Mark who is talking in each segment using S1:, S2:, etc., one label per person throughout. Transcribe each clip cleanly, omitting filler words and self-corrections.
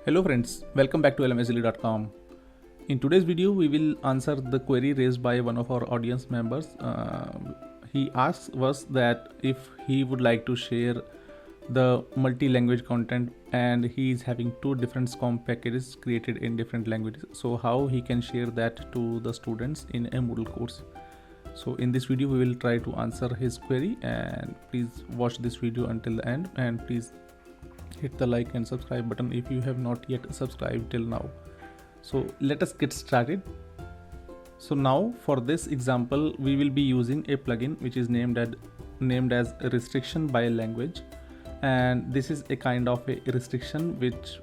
S1: Hello friends, welcome back to lmsdaily.com. In today's video, we will answer the query raised by one of our audience members. He asks us that if he would like to share the multi-language content and he is having two different SCORM packages created in different languages. So how he can share that to the students in a Moodle course. So in this video, we will try to answer his query, and please watch this video until the end, and please hit the like and subscribe button if you have not yet subscribed till now. So let us get started. So now for this example, we will be using a plugin which is named as restriction by language, and this is a kind of a restriction which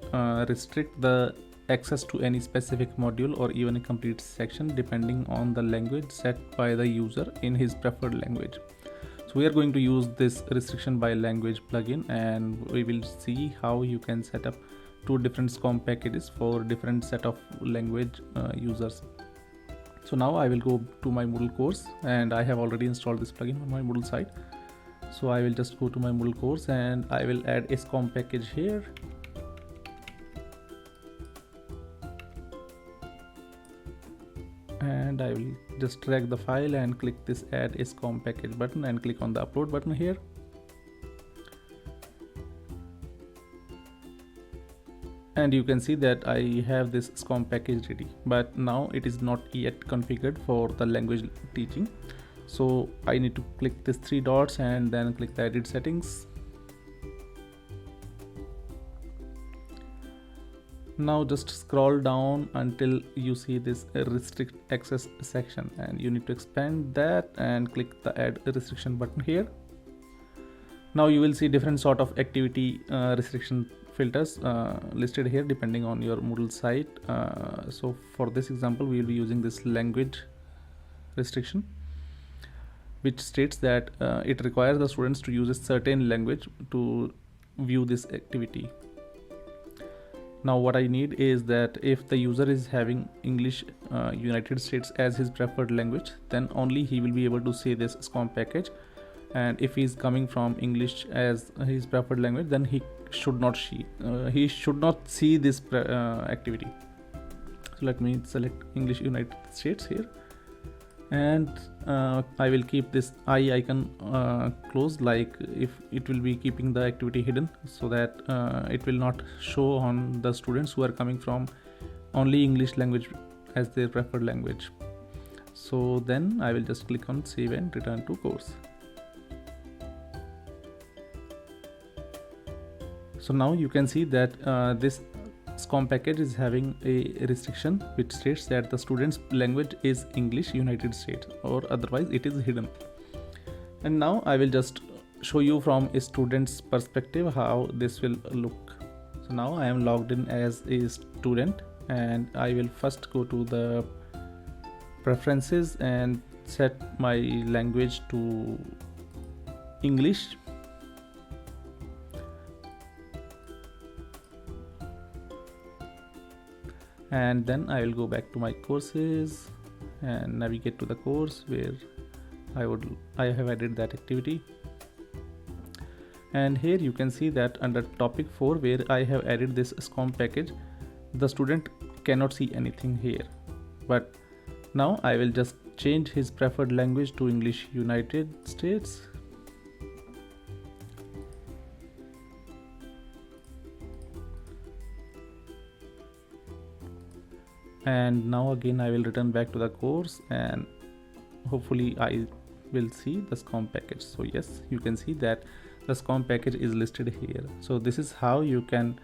S1: restrict the access to any specific module or even a complete section depending on the language set by the user in his preferred language. So we are going to use this restriction by language plugin, and we will see how you can set up two different SCORM packages for different set of language users. So now I will go to my Moodle course, and I have already installed this plugin on my Moodle site. So I will just go to my Moodle course and I will add a SCORM package here. And I will just drag the file and click this add a SCORM package button and click on the upload button here. And you can see that I have this SCORM package ready, but now it is not yet configured for the language teaching. So I need to click this three dots and then click the edit settings. Now just scroll down until you see this restrict access section, and you need to expand that and click the add restriction button here. Now you will see different sort of activity restriction filters listed here depending on your Moodle site. So for this example, we will be using this language restriction, which states that it requires the students to use a certain language to view this activity. Now what I need is that if the user is having English United States as his preferred language, then only he will be able to see this SCORM package. And if he is coming from English as his preferred language, then he should not see this activity. So let me select English United States here, and I will keep this eye icon closed, like if it will be keeping the activity hidden, so that it will not show on the students who are coming from only English language as their preferred language. So then I will just click on save and return to course. So now you can see that this SCORM package is having a restriction which states that the student's language is English United States, or otherwise it is hidden. And now I will just show you from a student's perspective how this will look. So now I am logged in as a student, and I will first go to the preferences and set my language to English. And then I will go back to my courses and navigate to the course where I have added that activity. And here you can see that under topic 4, where I have added this SCORM package, the student cannot see anything here. But now I will just change his preferred language to English United States. And now again I will return back to the course, and hopefully I will see the SCORM package. So yes, you can see that the SCORM package is listed here. So this is how you can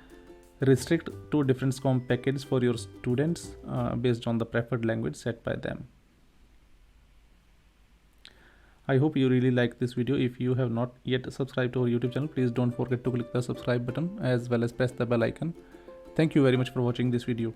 S1: restrict two different SCORM packages for your students based on the preferred language set by them. I hope you really like this video. If you have not yet subscribed to our YouTube channel, please don't forget to click the subscribe button as well as press the bell icon. Thank you very much for watching this video.